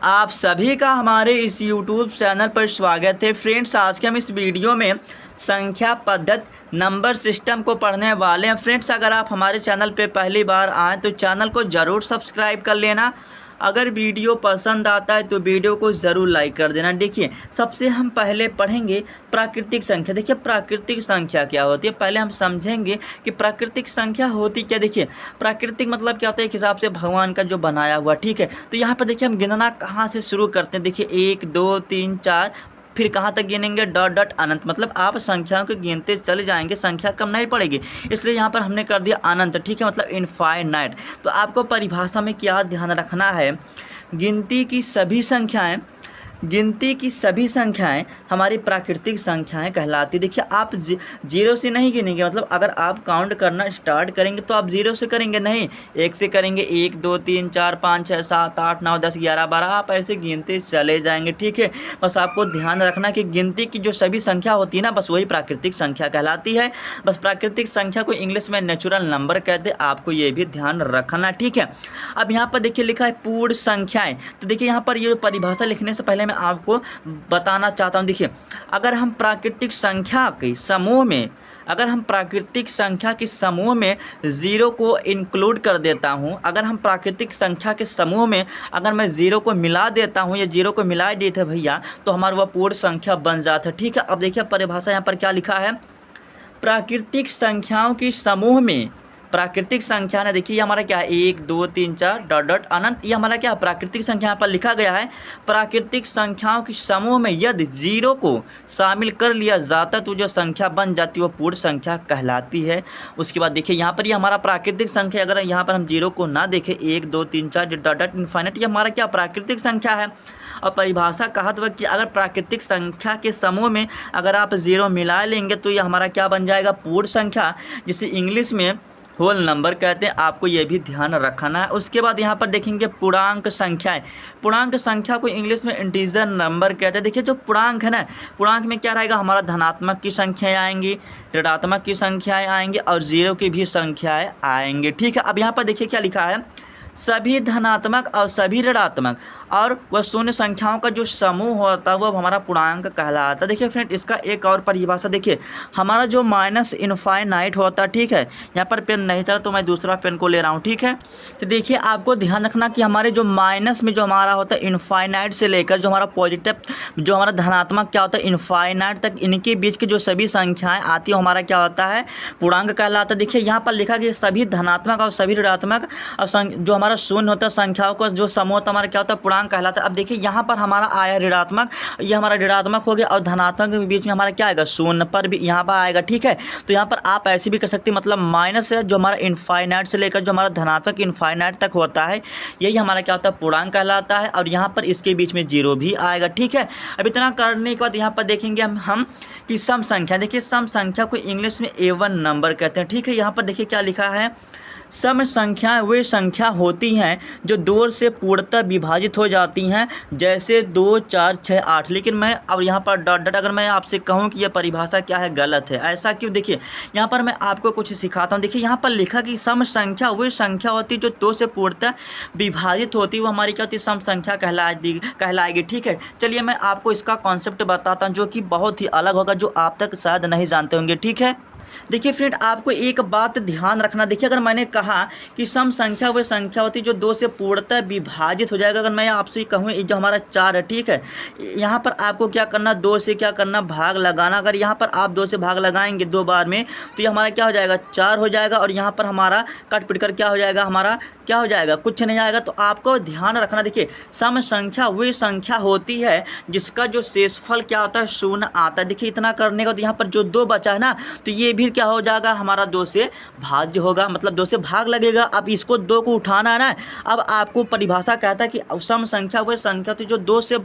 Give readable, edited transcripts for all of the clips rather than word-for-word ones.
आप सभी का हमारे इस YouTube चैनल पर स्वागत है। फ्रेंड्स, आज के हम इस वीडियो में संख्या पद्धति नंबर सिस्टम को पढ़ने वाले हैं। फ्रेंड्स, अगर आप हमारे चैनल पर पहली बार आएँ तो चैनल को ज़रूर सब्सक्राइब कर लेना। अगर वीडियो पसंद आता है तो वीडियो को ज़रूर लाइक कर देना। देखिए, सबसे हम पहले पढ़ेंगे प्राकृतिक संख्या। देखिए, प्राकृतिक संख्या क्या होती है, पहले हम समझेंगे कि प्राकृतिक संख्या होती क्या। देखिए, प्राकृतिक मतलब क्या होता है, एक हिसाब से भगवान का जो बनाया हुआ, ठीक है। तो यहाँ पर देखिए हम गिनना कहाँ से शुरू करते हैं। देखिए 1 2 3 4, फिर कहाँ तक गिनेंगे, डॉट डॉट अनंत। मतलब आप संख्याओं को गिनते चले जाएंगे, संख्या कम नहीं पड़ेगी। इसलिए यहाँ पर हमने कर दिया अनंत, ठीक है, मतलब इनफाइनाइट। तो आपको परिभाषा में क्या ध्यान रखना है, गिनती की सभी संख्याएं हमारी प्राकृतिक संख्याएं कहलाती। देखिए, आप जीरो से नहीं गिनेंगे। मतलब अगर आप काउंट करना स्टार्ट करेंगे तो आप जीरो से करेंगे नहीं, 1 से करेंगे। 1 2 3 4 5 6 7 8 9 10 11 12, आप ऐसे गिनते चले जाएंगे, ठीक है। बस आपको ध्यान रखना कि गिनती की जो सभी संख्या होती है ना, बस वही प्राकृतिक संख्या कहलाती है। बस प्राकृतिक संख्या को इंग्लिश में नेचुरल नंबर कहते हैं, आपको ये भी ध्यान रखना, ठीक है। अब यहाँ पर देखिए लिखा है पूर्ण संख्याएं। तो देखिए यहाँ पर ये परिभाषा लिखने से पहले मैं आपको बताना चाहता हूँ। देखिए, अगर हम प्राकृतिक संख्या के समूह में ज़ीरो को इंक्लूड कर देता हूँ, अगर हम प्राकृतिक संख्या के समूह में अगर मैं ज़ीरो को मिला देता हूँ या ज़ीरो को मिला दिए थे भैया, तो हमारा वह पूर्ण संख्या बन जाता है, ठीक है। अब देखिए परिभाषा यहाँ पर क्या लिखा है, प्राकृतिक संख्याओं के समूह में, प्राकृतिक संख्या ने देखिए हमारा क्या है, 1 2 3 4 डॉट डॉट अनंत, ये हमारा क्या प्राकृतिक संख्या यहाँ पर लिखा गया है। प्राकृतिक संख्याओं के समूह में यदि जीरो को शामिल कर लिया जाता तो जो संख्या बन जाती है वो पूर्ण संख्या कहलाती है। उसके बाद देखिए यहाँ पर ये हमारा प्राकृतिक संख्या, अगर यहाँ पर हम जीरो को ना देखें, 1 2 3 4 डॉट डॉट इनफाइनाइट, ये हमारा क्या प्राकृतिक संख्या है। और परिभाषा कहा तो कि अगर प्राकृतिक संख्या के समूह में अगर आप जीरो मिला लेंगे तो ये हमारा क्या बन जाएगा, पूर्ण संख्या, जिसे इंग्लिश में होल नंबर कहते हैं। आपको ये भी ध्यान रखना है। उसके बाद यहाँ पर देखेंगे पूर्णांक संख्याएं। पूर्णांक संख्या को इंग्लिश में इंटीजर नंबर कहते हैं। देखिए जो पूर्णांक है ना, पूर्णांक में क्या रहेगा, हमारा धनात्मक की संख्याएं आएंगी, ऋणात्मक की संख्याएं आएंगी और जीरो की भी संख्याएं आएंगी, ठीक है। अब यहाँ पर देखिए क्या लिखा है, सभी धनात्मक और सभी ऋणात्मक और वह शून्य संख्याओं का जो समूह होता है वो हमारा पूर्णांक कहलाता है। देखिए फ्रेंड, इसका एक और परिभाषा देखिए, हमारा जो माइनस इनफाइनाइट होता है, ठीक है। यहाँ पर पेन नहीं था तो मैं दूसरा पेन को ले रहा हूँ, ठीक है। तो देखिए आपको ध्यान रखना कि हमारे जो माइनस में जो हमारा होता है इनफाइनाइट से लेकर जो हमारा पॉजिटिव, जो हमारा धनात्मक क्या होता है इनफाइनाइट तक, इनके बीच की जो सभी संख्याएँ आती है हमारा क्या होता है, पूर्णांक कहलाता है। देखिए यहाँ पर लिखा गया सभी धनात्मक और सभी ऋणात्मक और जो हमारा शून्य होता है संख्याओं का जो समूह होता है हमारा क्या होता है, पूर्णांक कहलाता है। अब देखिए यहाँ पर हमारा आया ऋणात्मक, ये हमारा ऋणात्मक हो गया और धनात्मक के बीच में हमारा क्या आएगा, शून्य पर भी यहाँ पर आएगा, ठीक है। तो यहाँ पर आप ऐसे भी कर सकते हैं, मतलब माइनस है जो हमारा इनफाइनाइट से लेकर जो हमारा धनात्मक इनफाइनाइट तक होता है, यही हमारा क्या होता है, पूर्णांक कहलाता है। और यहाँ पर इसके बीच में जीरो भी आएगा, ठीक है। अब इतना करने के बाद यहाँ पर देखेंगे हम कि सम संख्या। देखिए सम संख्या को इंग्लिश में एवन नंबर कहते हैं, ठीक है। यहाँ पर देखिए क्या लिखा है, सम संख्याएं वे संख्या होती हैं जो 2 से पूर्णतः विभाजित हो जाती हैं, जैसे 2 4 6 8। लेकिन मैं अब यहाँ पर डॉट डॉट अगर मैं आपसे कहूँ कि यह परिभाषा क्या है, गलत है। ऐसा क्यों, देखिए यहाँ पर मैं आपको कुछ सिखाता हूँ। देखिए यहाँ पर लिखा कि सम संख्या वे संख्या होती है जो 2 से पूर्णतः विभाजित होती है, वो हमारी क्या होती है, सम संख्या कहलाएगी, ठीक है। चलिए मैं आपको इसका कॉन्सेप्ट बताता हूँ जो कि बहुत ही अलग होगा, जो आप तक शायद नहीं जानते होंगे, ठीक है। देखिए फ्रेंड, आपको एक बात ध्यान रखना। देखिए अगर मैंने कहा कि सम संख्या वह संख्या होती है जो 2 से पूर्णतः विभाजित हो जाएगा, अगर मैं आपसे कहूँ जो हमारा 4 है, ठीक है, यहाँ पर आपको क्या करना, 2 से क्या करना, भाग लगाना। अगर यहाँ पर आप 2 से भाग लगाएंगे 2 बार में तो ये हमारा क्या हो जाएगा, 4 हो जाएगा। और यहाँ पर हमारा कट पिट कर क्या हो जाएगा, हमारा क्या हो जाएगा, कुछ नहीं आएगा। तो आपको ध्यान रखना, देखिए सम संख्या वही संख्या होती है जिसका जो शेषफल क्या होता है, शून्य आता है। देखिए इतना करने का यहाँ पर जो 2 बचा है ना, तो ये भी क्या हो जाएगा, हमारा 2 से भाज्य होगा, मतलब 2 से भाग लगेगा। अब इसको 2 को उठाना है ना। अब आपको परिभाषा कहता है कि सम संख्या वह संख्या होती है जो 2 से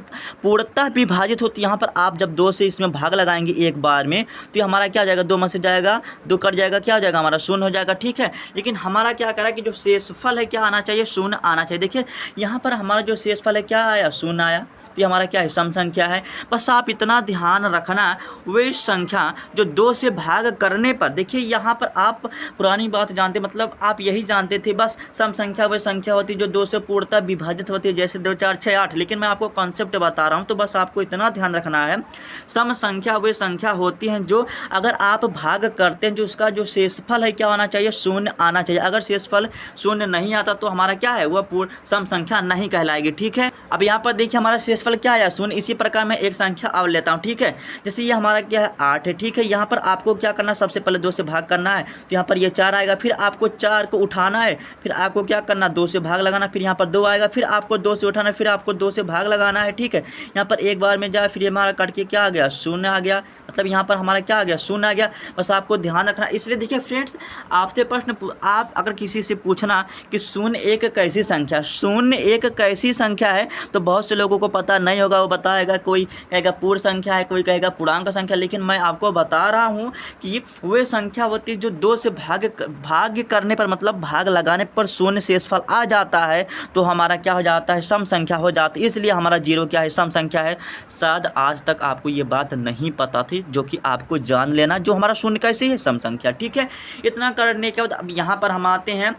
पूर्णतः विभाजित होती है। यहाँ पर आप जब 2 से इसमें भाग लगाएंगे एक बार में तो ये हमारा क्या हो जाएगा, 2 में से जाएगा 2 कट जाएगा, क्या हो जाएगा, हमारा शून्य हो जाएगा, ठीक है। लेकिन हमारा क्या करा कि जो शेषफल है क्या आना चाहिए, शून्य आना चाहिए। देखिए यहाँ पर हमारा जो शेषफल है क्या आया, शून्य आया। तो ये हमारा क्या है, सम संख्या है। बस आप इतना ध्यान रखना, वे संख्या जो 2 से भाग करने पर, देखिए यहाँ पर आप पुरानी बात जानते, मतलब आप यही जानते थे बस सम संख्या वह संख्या होती है जो 2 से पूर्णतः विभाजित होती है, जैसे 2 4 6 8, लेकिन मैं आपको कॉन्सेप्ट बता रहा हूँ, तो बस आपको इतना ध्यान रखना है, सम संख्या वह संख्या होती हैं जो अगर आप भाग करते हैं जो उसका जो शेषफल है क्या होना चाहिए, शून्य आना चाहिए। अगर शेषफल शून्य नहीं आता तो हमारा क्या है, वह पूर्ण सम संख्या नहीं कहलाएगी, ठीक है। अब यहाँ पर देखिए हमारा शेषफल क्या है, शून्य। इसी प्रकार मैं एक संख्या और लेता हूँ, ठीक है। जैसे ये हमारा क्या है, 8 है, ठीक है। यहाँ पर आपको क्या करना है, सबसे पहले 2 से भाग करना है, तो यहाँ पर ये 4 आएगा, फिर आपको 4 को उठाना है, फिर आपको क्या करना, 2 से भाग लगाना, फिर यहाँ पर 2 आएगा, फिर आपको 2 से उठाना है, फिर आपको 2 से भाग लगाना है, ठीक है। यहाँ पर एक बार में जाए, फिर ये हमारा कट के क्या आ गया, शून्य आ गया, मतलब यहाँ पर हमारा क्या आ गया, शून्य आ गया। बस आपको ध्यान रखना। इसलिए देखिए फ्रेंड्स, आपसे प्रश्न, आप अगर किसी से पूछना कि शून्य एक कैसी संख्या, शून्य एक कैसी संख्या है, तो बहुत से लोगों को पता नहीं होगा, वो बताएगा, कोई कहेगा पूर्ण संख्या है, कोई कहेगा पूर्णांक संख्या, लेकिन मैं आपको बता रहा हूँ कि वे संख्या होती है जो 2 से भाग करने पर, मतलब भाग लगाने पर शून्य शेषफल आ जाता है, तो हमारा क्या हो जाता है, सम संख्या हो जाती है। इसलिए हमारा 0 क्या है, सम संख्या है। शायद आज तक आपको ये बात नहीं पता थी, जो कि आपको जान लेना, जो हमारा शून्य कैसी है, सम संख्या, ठीक है। इतना करने के बाद अब यहाँ पर हम आते हैं,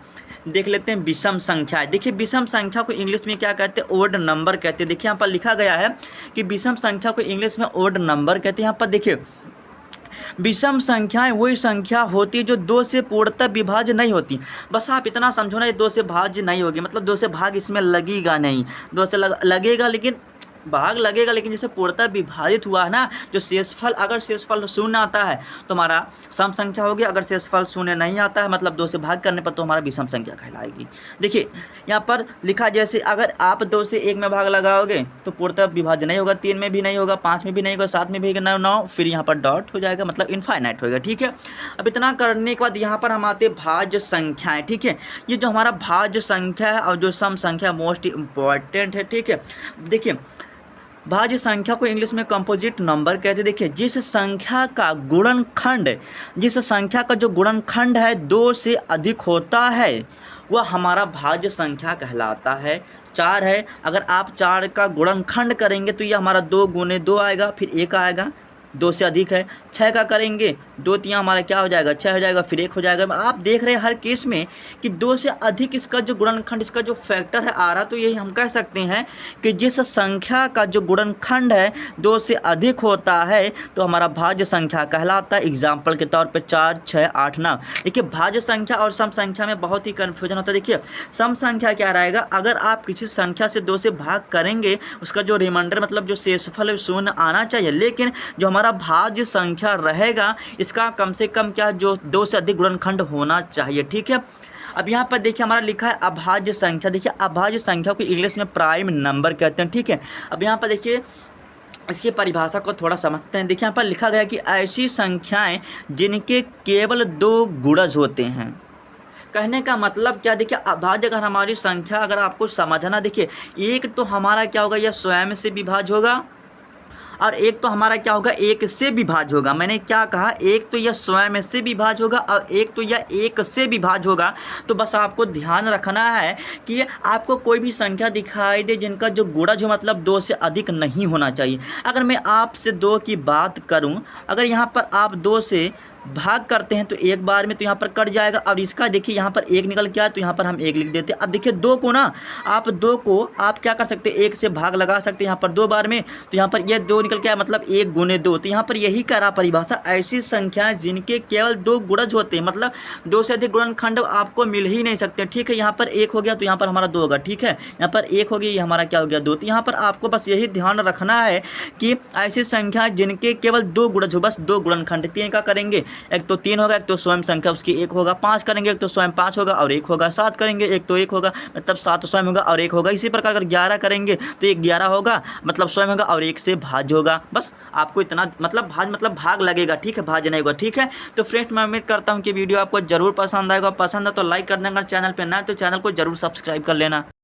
देख लेते हैं विषम संख्या। देखिए विषम संख्या को इंग्लिश में क्या कहते हैं, ओड नंबर कहते हैं। देखिए यहाँ पर लिखा गया है कि विषम संख्या को इंग्लिश में ओड नंबर कहते हैं। यहाँ पर देखिए विषम संख्याएं वही संख्या होती है जो 2 से पूर्णतः विभाज्य नहीं होती। बस आप इतना समझो ना, ये 2 से भाज्य नहीं होगी, मतलब 2 से भाग इसमें लगेगा नहीं, 2 से लगेगा, लेकिन भाग लगेगा, लेकिन जैसे पूर्णतः विभाजित हुआ है ना, जो शेषफल, अगर शेषफल शून्य आता है तो हमारा सम संख्या होगी, अगर शेषफल शून्य नहीं आता है, मतलब 2 से भाग करने पर, तो हमारा विषम संख्या कहलाएगी। देखिए यहाँ पर लिखा, जैसे अगर आप 2 से 1 में भाग लगाओगे तो पूर्णतः विभाज्य नहीं होगा, 3 में भी नहीं होगा, 5 में भी नहीं होगा, 7 में भी नहीं, 9, फिर यहाँ पर डॉट हो जाएगा, मतलब इनफाइनाइट होगा, ठीक है। अब इतना करने के बाद यहाँ पर हम आते भाज्य संख्याएँ, ठीक है। ये जो हमारा भाज्य संख्या है और जो सम संख्या मोस्ट इम्पॉर्टेंट है, ठीक है। देखिए भाज्य संख्या को इंग्लिश में कंपोजिट नंबर कहते हैं। देखिए जिस संख्या का गुणनखंड, जिस संख्या का जो गुणनखंड है 2 से अधिक होता है, वह हमारा भाज्य संख्या कहलाता है। 4 है, अगर आप 4 का गुणनखंड करेंगे तो ये हमारा 2 गुने 2 आएगा, फिर 1 आएगा, 2 से अधिक है। 6 का करेंगे, 2 तिया हमारा क्या हो जाएगा, 6 हो जाएगा, फिर 1 हो जाएगा। आप देख रहे हैं हर केस में कि 2 से अधिक इसका जो गुणनखंड, इसका जो फैक्टर है आ रहा, तो यही हम कह सकते हैं कि जिस संख्या का जो गुणनखंड है 2 से अधिक होता है तो हमारा भाज्य संख्या कहलाता है। एग्जाम्पल के तौर पर 4, 6, 8, 9। देखिए भाज्य संख्या और सम संख्या में बहुत ही कन्फ्यूजन होता है। देखिए सम संख्या क्या रहेगा, अगर आप किसी संख्या से 2 से भाग करेंगे, उसका जो रिमाइंडर, मतलब जो शेषफल है शून्य आना चाहिए, लेकिन जो हमारा भाज्य संख्या रहेगा इसका कम से कम क्या, जो 2 से अधिक गुणनखंड होना चाहिए, ठीक है। अब यहाँ पर देखिए हमारा लिखा है अभाज्य संख्या। देखिए अभाज्य संख्या को इंग्लिश में प्राइम नंबर कहते हैं, ठीक है। अब यहाँ पर देखिए इसकी परिभाषा को थोड़ा समझते हैं। देखिए यहाँ पर लिखा गया कि ऐसी संख्याएं जिनके केवल 2 गुणज होते हैं। कहने का मतलब क्या, देखिए अभाज्य अगर हमारी संख्या, अगर आपको समझना, देखिए एक तो हमारा क्या होगा, यह स्वयं से विभाज्य होगा, और एक तो हमारा क्या होगा, 1 से विभाज्य होगा। मैंने क्या कहा, एक तो यह स्वयं से विभाज्य होगा और एक तो यह 1 से विभाज्य होगा। तो बस आपको ध्यान रखना है कि आपको कोई भी संख्या दिखाई दे जिनका जो गुणज हो, मतलब 2 से अधिक नहीं होना चाहिए। अगर मैं आपसे 2 की बात करूं, अगर यहाँ पर आप 2 से भाग करते हैं तो एक बार में तो यहाँ पर कट जाएगा, और इसका देखिए यहाँ पर 1 निकल के आया तो यहाँ पर हम 1 लिख देते हैं। अब देखिए 2 को ना, आप 2 को आप क्या कर सकते हैं, 1 से भाग लगा सकते हैं यहाँ पर 2 बार में, तो यहाँ पर ये 2 निकल के आया, मतलब 1 गुने 2। तो यहाँ पर यही कह रहा परिभाषा, ऐसी संख्याएं जिनके केवल 2 गुणज होते हैं, मतलब 2 से अधिक गुणनखंड आपको मिल ही नहीं सकते, ठीक है। यहाँ पर 1 हो गया तो यहाँ पर हमारा 2 होगा, ठीक है। यहाँ पर 1 हो गया, ये हमारा क्या हो गया, 2। तो यहाँ पर आपको बस यही ध्यान रखना है कि ऐसी संख्या जिनके केवल 2 गुणज हो, बस 2 गुणनखंड। 3 का करेंगे, एक तो 3 होगा, एक तो स्वयं संख्या उसकी 1 होगा। 5 करेंगे, एक तो स्वयं 5 होगा और 1 होगा। 7 करेंगे, एक तो 1 होगा, मतलब 7 स्वयं होगा और 1 होगा। इसी प्रकार अगर 11 करेंगे तो 11 होगा, मतलब स्वयं होगा और 1 से भाज्य होगा। बस आपको इतना, मतलब भाग लगेगा, ठीक है, भाज्य नहीं होगा, ठीक है। तो फ्रेंड्स मैं उम्मीद करता हूँ कि वीडियो आपको जरूर पसंद आएगा। पसंद है तो लाइक कर देना, चैनल पर ना तो चैनल को जरूर सब्सक्राइब कर लेना।